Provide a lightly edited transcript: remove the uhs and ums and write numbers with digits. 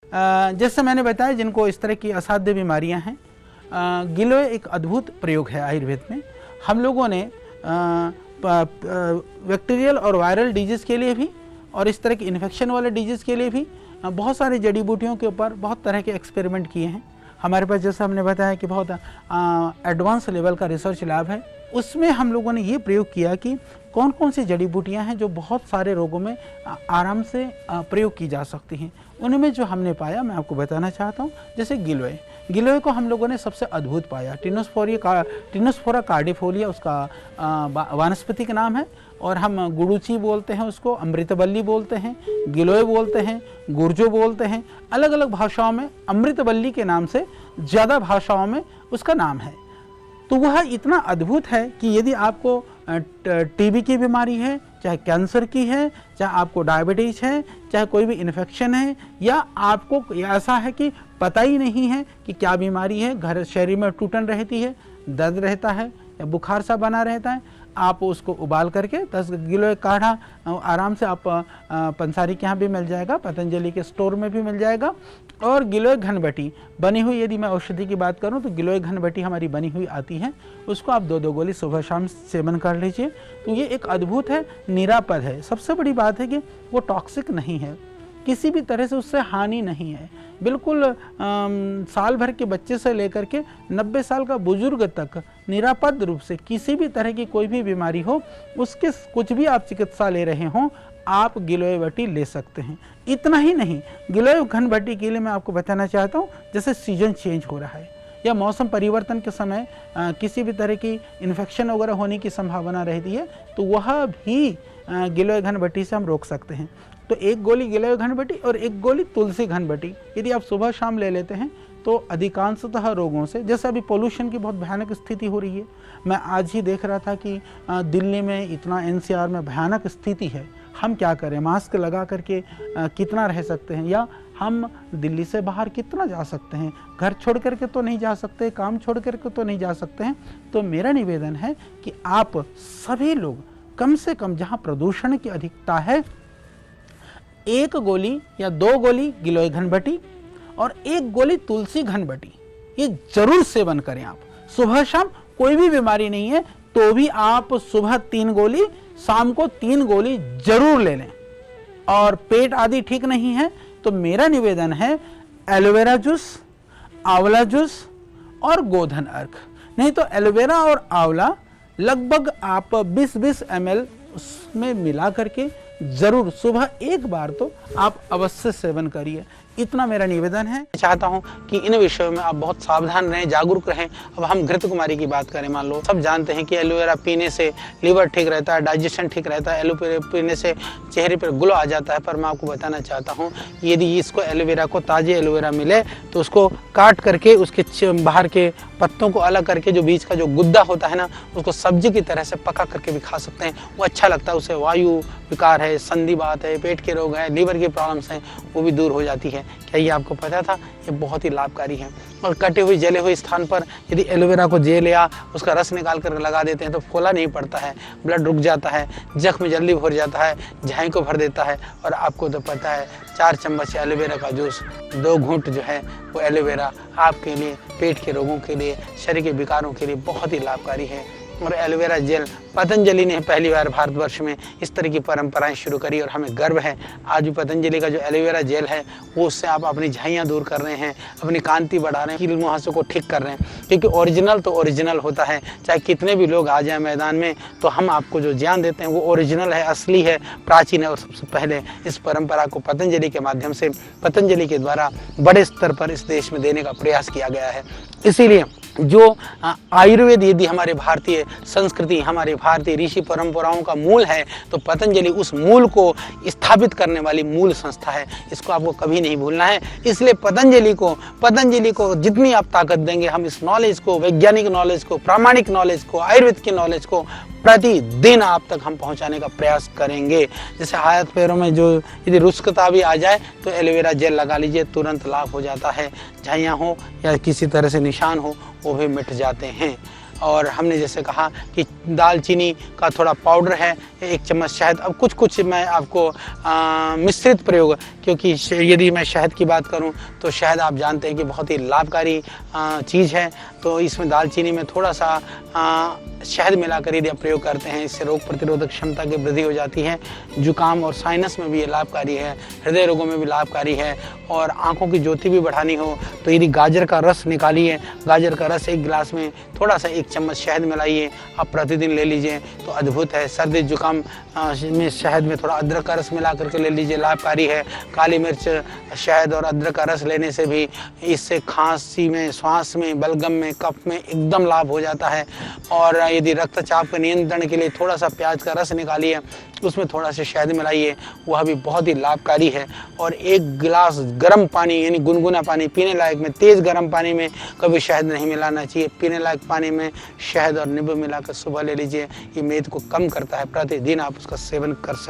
जैसे मैंने बताया, जिनको इस तरह की असाध्य बीमारियां हैं, गिलोय एक अद्भुत प्रयोग है आयुर्वेद में। हम लोगों ने बैक्टीरियल और वायरल डिजीज़ के लिए भी और इस तरह की इन्फेक्शन वाले डिजीज़ के लिए भी बहुत सारी जड़ी बूटियों के ऊपर बहुत तरह के एक्सपेरिमेंट किए हैं। हमारे पास जैसा हमने बताया कि बहुत एडवांस लेवल का रिसर्च लैब है। उसमें हम लोगों ने ये प्रयोग किया कि कौन कौन सी जड़ी बूटियाँ हैं जो बहुत सारे रोगों में आराम से प्रयोग की जा सकती हैं। उनमें जो हमने पाया मैं आपको बताना चाहता हूँ। जैसे गिलोय को हम लोगों ने सबसे अद्भुत पाया। टिनोस्फोरा कार्डिफोलिया उसका वानस्पतिक नाम है, और हम गुड़ूची बोलते हैं उसको, अमृतबल्ली बोलते हैं, गिलोय बोलते हैं, गुर्जो बोलते हैं। अलग अलग भाषाओं में अमृतबल्ली के नाम से ज़्यादा भाषाओं में उसका नाम है। तो वह इतना अद्भुत है कि यदि आपको टीबी की बीमारी है, चाहे कैंसर की है, चाहे आपको डायबिटीज़ है, चाहे कोई भी इन्फेक्शन है, या आपको ऐसा है कि पता ही नहीं है कि क्या बीमारी है, घर शरीर में टूटन रहती है, दर्द रहता है या बुखार सा बना रहता है, आप उसको उबाल करके 10 गिलोय काढ़ा आराम से आप पंसारी के यहाँ भी मिल जाएगा, पतंजलि के स्टोर में भी मिल जाएगा। और गिलोय घनबटी बनी हुई, यदि मैं औषधि की बात करूं तो गिलोय घनबटी हमारी बनी हुई आती है, उसको आप 2-2 गोली सुबह शाम सेवन कर लीजिए। तो ये एक अद्भुत है, निरापद है। सबसे बड़ी बात है कि वो टॉक्सिक नहीं है, किसी भी तरह से उससे हानि नहीं है। बिल्कुल साल भर के बच्चे से लेकर के 90 साल का बुजुर्ग तक निरापद रूप से किसी भी तरह की कोई भी बीमारी हो, उसके कुछ भी आप चिकित्सा ले रहे हों, आप गिलोय बटी ले सकते हैं। इतना ही नहीं, गिलोय घनबटी के लिए मैं आपको बताना चाहता हूँ, जैसे सीजन चेंज हो रहा है या मौसम परिवर्तन के समय किसी भी तरह की इन्फेक्शन वगैरह होने की संभावना रहती है, तो वह भी गिलोय घनबटी से हम रोक सकते हैं। तो 1 गोली गिलोय घनबटी और 1 गोली तुलसी घनबटी यदि आप सुबह शाम ले लेते हैं तो अधिकांशतः रोगों से, जैसे अभी पोल्यूशन की बहुत भयानक स्थिति हो रही है, मैं आज ही देख रहा था कि दिल्ली में इतना एनसीआर में भयानक स्थिति है। हम क्या करें, मास्क लगा करके कितना रह सकते हैं, या हम दिल्ली से बाहर कितना जा सकते हैं, घर छोड़ करके तो नहीं जा सकते, काम छोड़ करके तो नहीं जा सकते हैं। तो मेरा निवेदन है कि आप सभी लोग कम से कम जहाँ प्रदूषण की अधिकता है, 1 गोली या 2 गोली गिलोय घनबटी और 1 गोली तुलसी घनबटी ये जरूर सेवन करें। आप सुबह शाम कोई भी बीमारी नहीं है तो भी आप सुबह 3 गोली, शाम को 3 गोली जरूर ले लें। और पेट आदि ठीक नहीं है तो मेरा निवेदन है एलोवेरा जूस, आंवला जूस और गोधन अर्क। नहीं तो एलोवेरा और आंवला लगभग आप 20-20 ml उसमें मिला करके जरूर सुबह 1 बार तो आप अवश्य सेवन करिए। इतना मेरा निवेदन है। चाहता हूं कि इन विषयों में आप बहुत सावधान रहें, जागरूक रहें। अब हम घृत कुमारी की बात करें, मान लो सब जानते हैं कि एलोवेरा पीने से लीवर ठीक रहता है, डाइजेशन ठीक रहता है, एलोवेरा पीने से चेहरे पर ग्लो आ जाता है। पर मैं आपको बताना चाहता हूँ, यदि इसको एलोवेरा को ताजे एलोवेरा मिले तो उसको काट करके उसके बाहर के पत्तों को अलग करके जो बीच का जो गुद्दा होता है ना, उसको सब्जी की तरह से पका करके भी खा सकते हैं। वो अच्छा लगता है, उससे वायु विकार है, संधिवात है, पेट के रोग हैं, लीवर की प्रॉब्लम्स हैं, वो भी दूर हो जाती है। क्या ये आपको पता था? ये बहुत ही लाभकारी है। और कटे हुए जले हुए स्थान पर यदि एलोवेरा को जेल या उसका रस निकाल कर लगा देते हैं तो फोला नहीं पड़ता है, ब्लड रुक जाता है, जख्म जल्दी भर जाता है, झाई को भर देता है। और आपको तो पता है 4 चम्मच एलोवेरा का जूस, 2 घूंट जो है वो एलोवेरा आपके लिए, पेट के रोगों के लिए, शरीर के विकारों के लिए बहुत ही लाभकारी है। और एलोवेरा जेल पतंजलि ने पहली बार भारतवर्ष में इस तरह की परंपराएं शुरू करी और हमें गर्व है। आज भी पतंजलि का जो एलोवेरा जेल है वो उससे आप अपनी झाइयाँ दूर कर रहे हैं, अपनी कांति बढ़ा रहे हैं, कील मुहासों को ठीक कर रहे हैं। क्योंकि ओरिजिनल तो ओरिजिनल होता है, चाहे कितने भी लोग आ जाए मैदान में, तो हम आपको जो ज्ञान देते हैं वो ओरिजिनल है, असली है, प्राचीन है। और सबसे पहले इस परंपरा को पतंजलि के माध्यम से, पतंजलि के द्वारा बड़े स्तर पर इस देश में देने का प्रयास किया गया है। इसीलिए जो आयुर्वेद यदि हमारे भारतीय संस्कृति, हमारे भारतीय ऋषि परंपराओं का मूल है, तो पतंजलि उस मूल को स्थापित करने वाली मूल संस्था है। इसको आपको कभी नहीं भूलना है। इसलिए पतंजलि को जितनी आप ताकत देंगे, हम इस नॉलेज को, वैज्ञानिक नॉलेज को, प्रामाणिक नॉलेज को, आयुर्वेद की नॉलेज को प्रतिदिन आप तक हम पहुंचाने का प्रयास करेंगे। जैसे हाथ पैरों में जो यदि रुस्कता भी आ जाए तो एलोवेरा जेल लगा लीजिए, तुरंत लाभ हो जाता है। झाइयाँ हो या किसी तरह से निशान हो वो भी मिट जाते हैं। और हमने जैसे कहा कि दालचीनी का थोड़ा पाउडर है, 1 चम्मच शहद। अब कुछ मैं आपको मिश्रित प्रयोग, क्योंकि यदि मैं शहद की बात करूं तो शहद आप जानते हैं कि बहुत ही लाभकारी चीज़ है, तो इसमें दालचीनी में थोड़ा सा शहद मिलाकर यदि आप प्रयोग करते हैं, इससे रोग प्रतिरोधक क्षमता की वृद्धि हो जाती है। जुकाम और साइनस में भी ये लाभकारी है, हृदय रोगों में भी लाभकारी है, और आंखों की ज्योति भी बढ़ानी हो तो यदि गाजर का रस निकालिए, गाजर का रस 1 गिलास में थोड़ा सा 1 चम्मच शहद मिलाइए, आप प्रतिदिन ले लीजिए तो अद्भुत है। सर्दी जुकाम में शहद में थोड़ा अदरक का रस मिला करके ले लीजिए, लाभकारी है। काली मिर्च, शहद और अदरक का रस लेने से भी इससे खांसी में, श्वास में, बलगम में, कफ में एकदम लाभ हो जाता है। और यदि रक्तचाप के नियंत्रण के लिए थोड़ा सा प्याज का रस निकालिए, उसमें थोड़ा सा शहद मिलाइए, वह भी बहुत ही लाभकारी है। और 1 गिलास गर्म पानी यानी गुनगुना पानी पीने लायक में, तेज़ गर्म पानी में कभी शहद नहीं मिलाना चाहिए, पीने लायक पानी में शहद और नींबू मिलाकर सुबह ले लीजिए। ये मेद को कम करता है, प्रतिदिन आप उसका सेवन कर सकते हैं।